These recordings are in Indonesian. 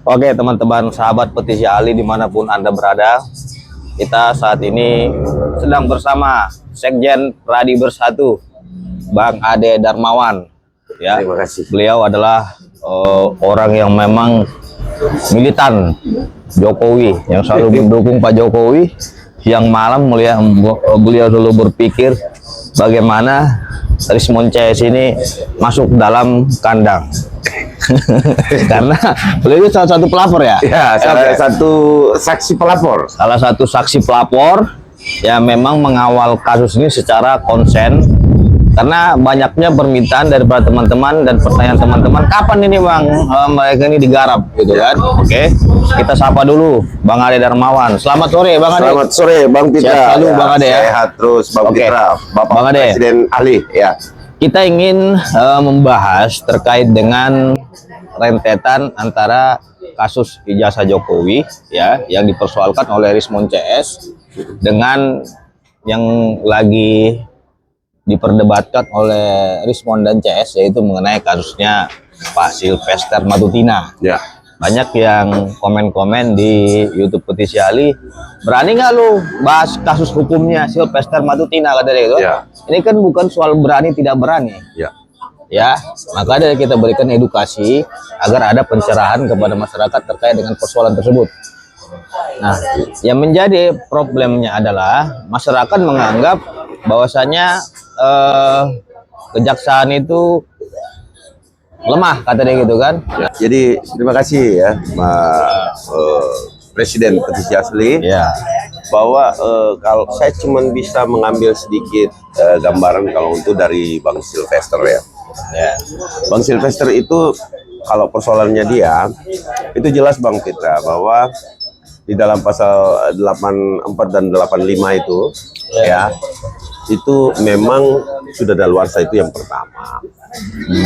Oke teman-teman sahabat petisi Ali dimanapun Anda berada, kita saat ini sedang bersama Sekjen Pradi Bersatu, Bang Ade Darmawan. Ya, terima kasih. Beliau adalah orang yang memang militan Jokowi, yang selalu mendukung Pak Jokowi. Yang malam beliau selalu berpikir bagaimana Rismon CS ini masuk dalam kandang. Karena beliau itu salah satu pelapor ya? Ya, salah satu saksi pelapor. Salah satu saksi pelapor yang memang mengawal kasus ini secara konsen. Karena banyaknya permintaan daripada teman-teman dan pertanyaan teman-teman, kapan ini Bang mereka ini digarap gitu kan? Oke, kita sapa dulu Bang Ade Darmawan. Selamat sore Bang Ade. Selamat sore Bang Pitra. Sehat selalu, ya, Bang Ade ya. Sehat terus Bang Pitra. Bapak Bang Ade. Presiden Ali ya. Kita ingin membahas terkait dengan rentetan antara kasus ijazah Jokowi ya yang dipersoalkan oleh Rismon CS dengan yang lagi diperdebatkan oleh Rismon dan CS, yaitu mengenai kasusnya Pak Sylvester Matutina. Ya. Banyak yang komen-komen di YouTube Petisi Ali, berani nggak lu bahas kasus hukumnya Sylvester Matutina, kata dia gitu. Ya. Ini kan bukan soal berani tidak berani. Ya. Ya, maka dari kita berikan edukasi agar ada pencerahan kepada masyarakat terkait dengan persoalan tersebut. Nah, yang menjadi problemnya adalah masyarakat menganggap bahwasanya kejaksaan itu lemah, kata dia gitu kan. Ya. Jadi terima kasih ya Pak Presiden Petisi Asli Ya. bahwa kalau saya cuma bisa mengambil sedikit gambaran kalau untuk dari Bang Sylvester ya. Ya. Bang Sylvester itu kalau persoalannya dia itu jelas Bang Pitra bahwa di dalam pasal 84 dan 85 itu ya itu memang sudah daluarsa, itu yang pertama.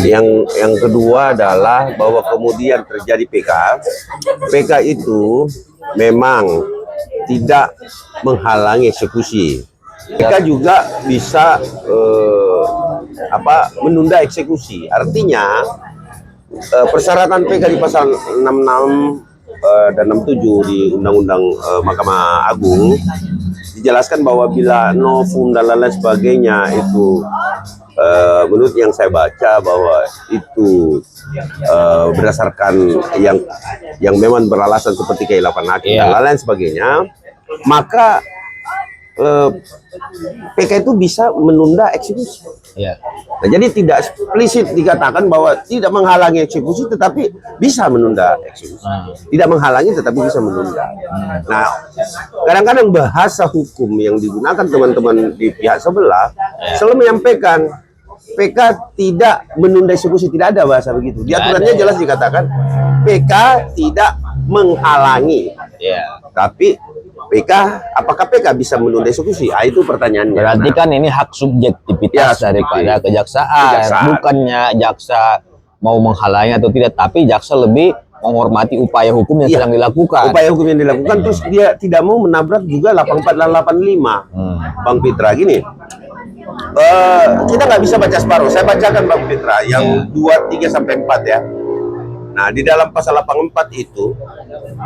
Yang kedua adalah bahwa kemudian terjadi PK. PK itu memang tidak menghalangi eksekusi. PK juga bisa menunda eksekusi. Artinya persyaratan PK di pasal 66 dan 67 di Undang-Undang Mahkamah Agung dijelaskan bahwa bila novum dan lain-lain sebagainya itu menurut yang saya baca bahwa itu berdasarkan yang memang beralasan seperti kehilapan hakim dan lain-lain sebagainya, maka PK itu bisa menunda eksekusi. Ya. Nah, jadi tidak eksplisit dikatakan bahwa tidak menghalangi eksekusi tetapi bisa menunda eksekusi. Tidak menghalangi tetapi bisa menunda. Nah, kadang-kadang bahasa hukum yang digunakan teman-teman di pihak sebelah selalu menyampaikan PK tidak menunda eksekusi, tidak ada bahasa begitu. Di aturannya jelas dikatakan PK tidak menghalangi. Ya. Tapi PK, apakah PK bisa menunda eksekusi? Itu pertanyaannya. Berarti kan ini hak subjektivitas daripada kejaksaan. Bukannya jaksa mau menghalangi atau tidak, tapi jaksa lebih menghormati upaya hukum yang sedang dilakukan. Upaya hukum yang dilakukan, terus dia tidak mau menabrak juga 84 dan 85. Bang Pitra, gini. Kita nggak bisa baca separuh. Saya bacakan Bang Pitra yang 2, 3 sampai 4 ya. Nah, di dalam pasal 84 itu,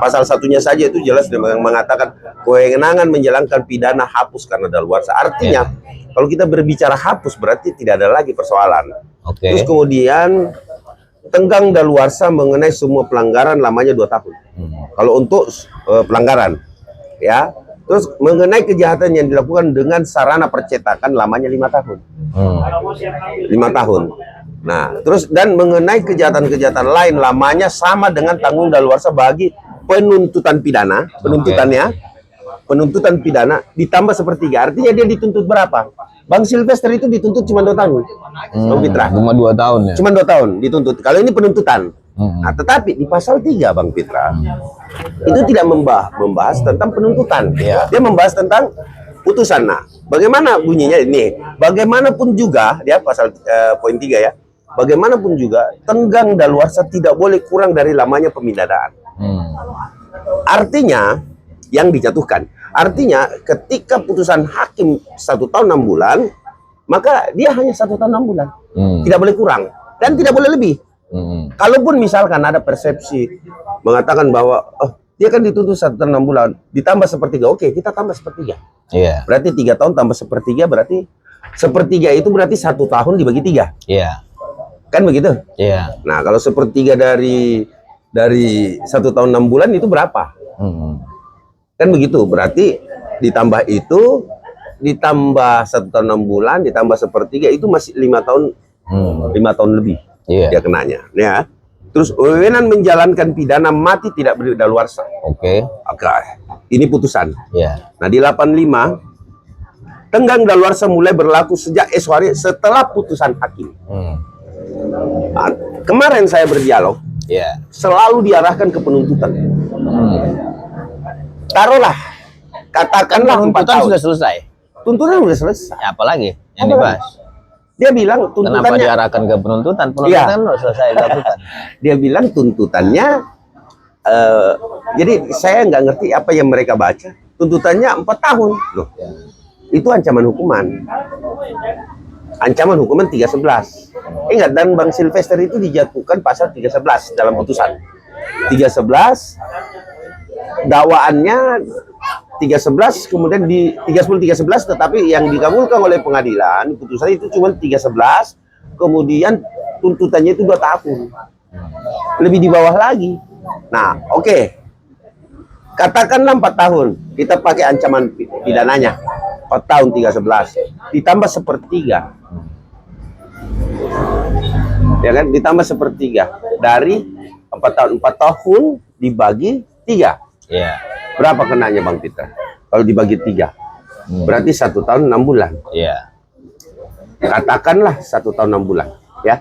pasal satunya saja itu jelas yang mengatakan kewenangan menjalankan pidana hapus karena daluarsa. Artinya, kalau kita berbicara hapus berarti tidak ada lagi persoalan. Terus kemudian tenggang daluarsa mengenai semua pelanggaran lamanya 2 tahun. Kalau untuk pelanggaran, ya. Terus mengenai kejahatan yang dilakukan dengan sarana percetakan lamanya 5 tahun. 5 tahun. Nah, terus dan mengenai kejahatan-kejahatan lain lamanya sama dengan tanggung daluarsa bagi penuntutan pidana, penuntutan pidana ditambah sepertiga. Artinya dia dituntut berapa? Bang Sylvester itu dituntut cuma 2 tahun. Bang Pitra. Cuma 2 tahun ya. Cuma 2 tahun dituntut. Kalau ini penuntutan. Nah, tetapi di pasal 3 Bang Pitra itu tidak membahas tentang penuntutan. Dia membahas tentang putusan. Nah, bagaimana bunyinya ini? Bagaimanapun juga dia pasal poin 3 ya. Bagaimanapun juga tenggang daluarsa tidak boleh kurang dari lamanya pemindanaan. Artinya yang dijatuhkan. Artinya ketika putusan hakim 1 tahun 6 bulan, maka dia hanya 1 tahun 6 bulan. Tidak boleh kurang dan tidak boleh lebih. Kalaupun misalkan ada persepsi mengatakan bahwa dia kan dituntut 1 tahun 6 bulan ditambah sepertiga, oke kita tambah sepertiga. Iya. Berarti 3 tahun tambah sepertiga, berarti sepertiga itu berarti 1 tahun dibagi 3. Iya. Kan begitu? Iya. Nah kalau sepertiga dari 1 tahun 6 bulan itu berapa? Kan begitu, berarti ditambah itu, ditambah 1 tahun 6 bulan, ditambah sepertiga itu masih 5 tahun, 5 tahun lebih dia kenanya. Ya. Terus wewenang menjalankan pidana mati tidak berdaluarsa. Oke. Ini putusan. Nah di 85 tenggang daluarsa mulai berlaku sejak esok hari setelah putusan hakim. Nah, kemarin saya berdialog, selalu diarahkan ke penuntutan. Taruhlah, katakanlah 4 tahun sudah selesai. Tuntutan sudah selesai. Ya, apalagi yang dibahas? Dia bilang Kenapa tuntutannya. diarahkan ke penuntutan? Penuntutan sudah selesai dilakukan. Dia bilang tuntutannya. Jadi saya nggak ngerti apa yang mereka baca. Tuntutannya 4 tahun. Loh, itu ancaman hukuman. Ancaman hukuman 311. Ingat, dan Bang Sylvester itu dijatuhkan pasal 311 dalam putusan. 311 dakwaannya 311, kemudian di 311, tetapi yang dikabulkan oleh pengadilan putusan itu cuma 311, kemudian tuntutannya itu 2 tahun, lebih di bawah lagi. Nah, oke. Katakanlah 4 tahun, kita pakai ancaman pidananya 4 tahun 311 ditambah sepertiga, ya kan, ditambah sepertiga dari 4 tahun dibagi 3. Berapa kenanya Bang Peter? Kalau dibagi 3 berarti 1 tahun 6 bulan. Katakanlah 1 tahun 6 bulan, ya.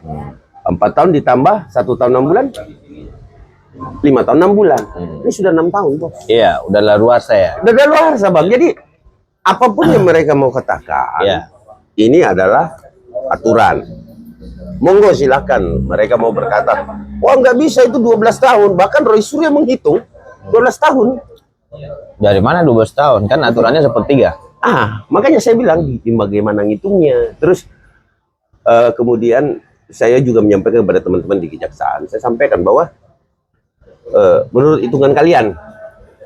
4 tahun ditambah 1 tahun 6 bulan, 5 tahun 6 bulan. Ini sudah 6 tahun, Bos. Iya, udah luas ya. Udah luar Bang. Jadi apapun yang mereka mau katakan, ini adalah aturan. Monggo silakan mereka mau berkata, wah nggak bisa itu 12 tahun. Bahkan Roy Suryo menghitung 12 tahun. Dari mana 12 tahun? Kan aturannya sepertiga. Makanya saya bilang bagaimana ngitungnya. Terus kemudian saya juga menyampaikan kepada teman-teman di kejaksaan. Saya sampaikan bahwa menurut hitungan kalian,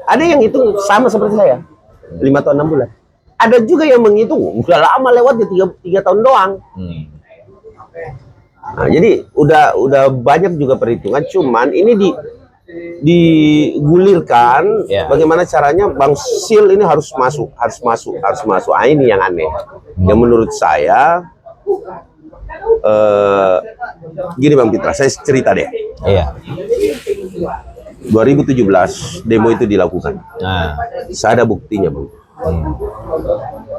ada yang hitung sama seperti saya, 5 tahun 6 bulan. Ada juga yang menghitung udah lama lewat ya 3 tahun doang. Nah, jadi udah banyak juga perhitungan. Cuman ini digulirkan bagaimana caranya Bang Sil ini harus masuk. Ini yang aneh. Yang menurut saya gini Bang Pitra, saya cerita deh. 2017 demo itu dilakukan. Saya ada buktinya, Bang.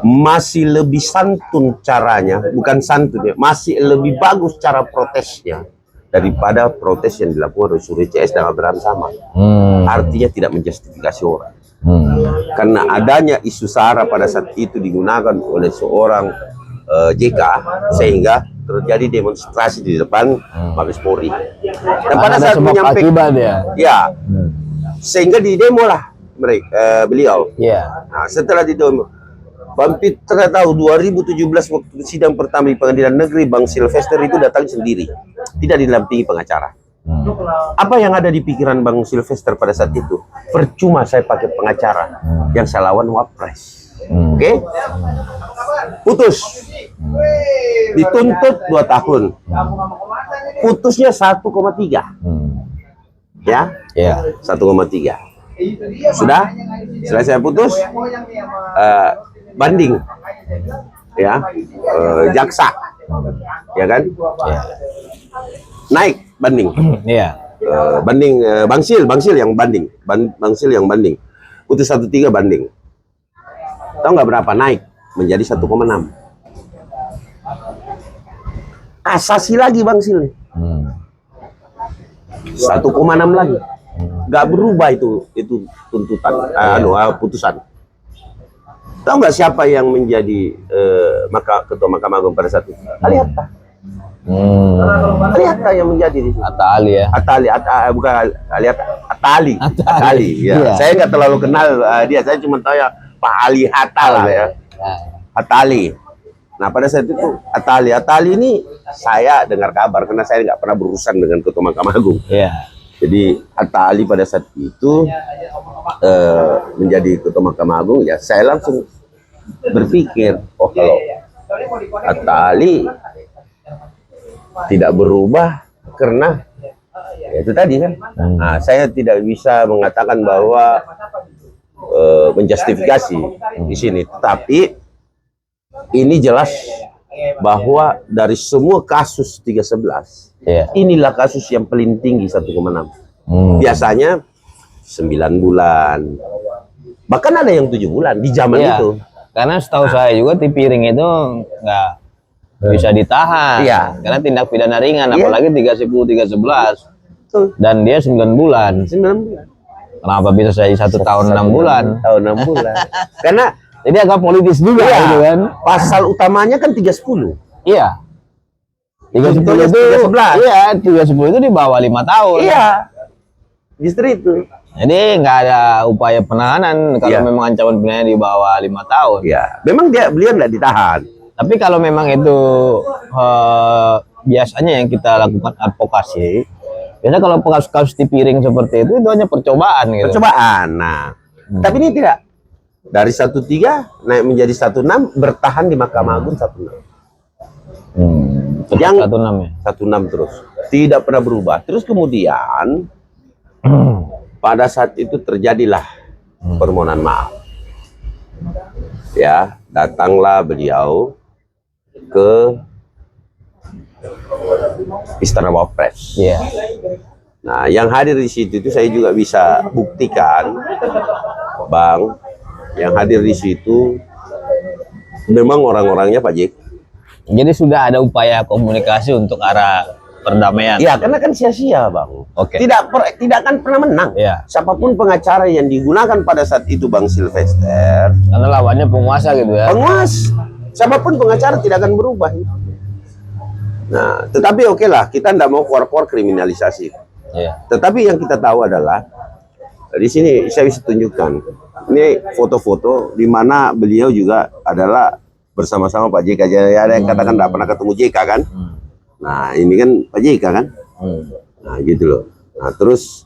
Masih lebih santun caranya, bukan santun ya, masih lebih bagus cara protesnya daripada protes yang dilakukan oleh Suryo CS dan Abraham Samad. Artinya tidak menjustifikasi orang. Karena adanya isu SARA pada saat itu digunakan oleh seorang JK sehingga terjadi demonstrasi di depan Mabes Polri. Dan pada saat menyampaikan sehingga di demo lah beliau. Nah, setelah di demo, Bang Pitra tahu 2017 waktu sidang pertama di Pengadilan Negeri, Bang Sylvester itu datang sendiri, tidak didampingi pengacara. Apa yang ada di pikiran Bang Sylvester pada saat itu? Percuma saya pakai pengacara, yang saya lawan Wapres. Oke? Putus. Dituntut 2 tahun. Putusnya 1,3. Ya? 1,3. Sudah? Setelah saya putus, banding. Ya. Jaksa. Ya kan? Naik banding. Banding Bang Sil yang banding. Bang Sil yang banding. Putus 1,3 banding. Tahu nggak berapa naik? Menjadi 1,6. Kasasi lagi Bang Sil. 1,6 lagi. Nggak berubah itu tuntutan, putusan. Tahu nggak siapa yang menjadi ketua Mahkamah Agung pada saat itu? Ali Hatta. Ali Hatta yang menjadi di situ. Atali ya. Bukan Ali Hatta. Atali. Ya. Saya nggak terlalu kenal dia. Saya cuma tahu ya Pak Ali Hatta lah ya. Atali. Nah pada saat itu Atali ini saya dengar kabar karena saya nggak pernah berurusan dengan Ketua Mahkamah Agung. Iya. Jadi Atali pada saat itu menjadi Ketua Mahkamah Agung, ya saya langsung berpikir, oh kalau Atali tidak berubah karena ya itu tadi kan. Nah, saya tidak bisa mengatakan bahwa menjustifikasi di sini, tapi ini jelas bahwa dari semua kasus 311, inilah kasus yang paling tinggi 1,6. Biasanya 9 bulan, bahkan ada yang 7 bulan di zaman itu. Karena setahu saya juga Tipiring itu nggak bisa ditahan, karena tindak pidana ringan, apalagi 310, 311, dan dia 9 bulan. 9 bulan. Kenapa bisa saya 1 tahun 6 bulan? Tahun 6 bulan. Karena jadi agak politis juga gitu kan. Pasal utamanya kan 310. Iya. 310 itu 311. Iya, 310 itu di bawah 5 tahun. Iya. Justru itu. Jadi nggak ada upaya penahanan kalau memang ancaman pidana di bawah 5 tahun. Iya. Memang beliau nggak ditahan. Tapi kalau memang itu biasanya yang kita lakukan advokasi, biasanya kalau kasus-kasus Tipiring seperti itu hanya percobaan gitu. Percobaan. Nah, tapi ini tidak. Dari 13 naik menjadi 16, bertahan di Mahkamah Agung 16. Yang 16 ya. 16 terus. Tidak pernah berubah. Terus kemudian pada saat itu terjadilah permohonan maaf. Ya, datanglah beliau ke Istana Wapres. Iya. Nah, yang hadir di situ itu saya juga bisa buktikan, Bang, yang hadir di situ memang orang-orangnya Pak JK. Jadi sudah ada upaya komunikasi untuk arah perdamaian. Ya, karena kan sia-sia, Bang. Oke. Tidak akan pernah menang. Iya. Siapapun pengacara yang digunakan pada saat itu, Bang Sylvester, Karena lawannya penguasa gitu ya. penguasa. Siapapun pengacara tidak akan berubah. Nah, tetapi oke lah, kita tidak mau keluar-keluar kriminalisasi. Iya. Tetapi yang kita tahu adalah di sini saya bisa tunjukkan. Ini foto-foto di mana beliau juga adalah bersama-sama Pak JK. Jadi ada yang katakan tidak pernah ketemu JK kan? Nah, ini kan Pak JK kan? Nah, gitu loh. Nah, terus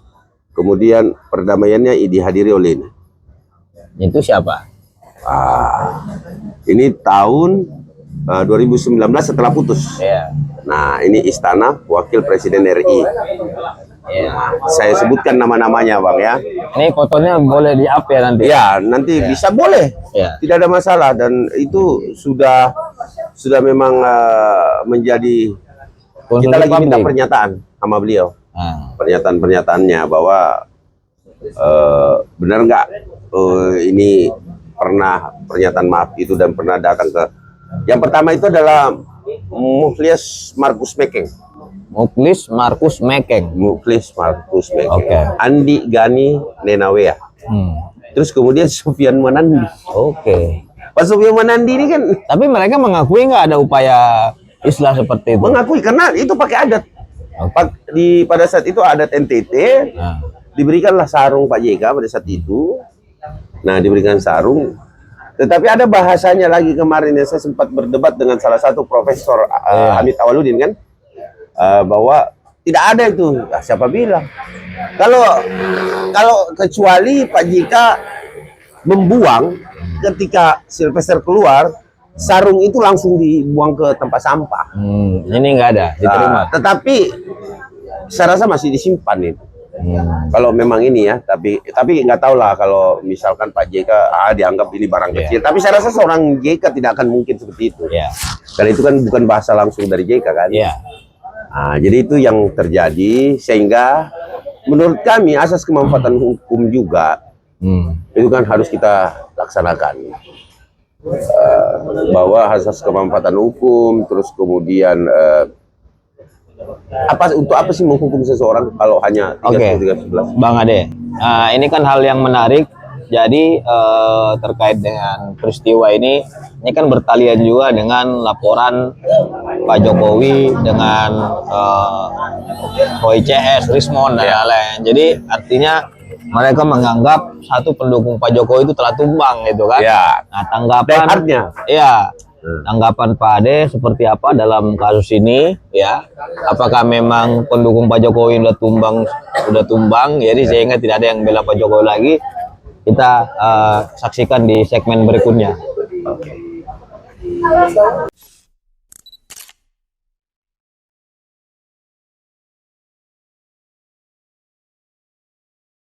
kemudian perdamaiannya dihadiri oleh ini. Itu siapa? Ini tahun 2019 setelah putus. Iya. Nah, ini Istana Wakil Presiden RI. Iya. Saya sebutkan nama-namanya, Bang ya. Ini fotonya boleh di-up ya nanti. Ya, nanti bisa boleh. Iya. Tidak ada masalah, dan itu sudah memang menjadi kita lagi minta pernyataan sama beliau. Pernyataan-pernyataannya bahwa benar nggak ini pernah pernyataan maaf itu dan pernah datang ke yang pertama itu adalah Mukhlis Markus Mekeng. Mukhlis Markus Mekeng. Mukhlis Markus Mekeng. Oke. Andi Gani Nenawea. Terus kemudian Sufyan Manandi. Oke. Pak Sufyan Manandi ini kan, Tapi mereka mengakui nggak ada upaya islah seperti itu? mengakui karena itu pakai adat. Pada saat itu adat NTT, diberikanlah sarung Pak JK pada saat itu. Nah, diberikan sarung. Tetapi ada bahasanya lagi kemarin yang saya sempat berdebat dengan salah satu profesor Hamid Awaludin kan, bahwa tidak ada itu. Nah, siapa bilang? Kalau kecuali Pak JK membuang ketika Sylvester keluar, sarung itu langsung dibuang ke tempat sampah. Ini nggak ada, diterima. Tetapi saya rasa masih disimpan itu. Kalau memang ini ya, tapi nggak tahu lah kalau misalkan Pak JK dianggap ini barang kecil. Tapi saya rasa seorang JK tidak akan mungkin seperti itu. Karena itu kan bukan bahasa langsung dari JK kan. Nah, jadi itu yang terjadi, sehingga menurut kami asas kemanfaatan hukum juga itu kan harus kita laksanakan. Bahwa asas kemanfaatan hukum, terus kemudian untuk apa sih menghukum seseorang kalau hanya 311? Bang Ade, ini kan hal yang menarik. Jadi terkait dengan peristiwa ini kan bertalian juga dengan laporan Pak Jokowi dengan Roy CS, Rismond dan lain-lain. Jadi artinya mereka menganggap satu pendukung Pak Jokowi itu telah tumbang gitu kan. Ya. Nah, tanggapan tanggapan Pak Ade seperti apa dalam kasus ini ya. Apakah memang pendukung Pak Jokowi udah tumbang, jadi sehingga tidak ada yang bela Pak Jokowi lagi. Kita saksikan di segmen berikutnya.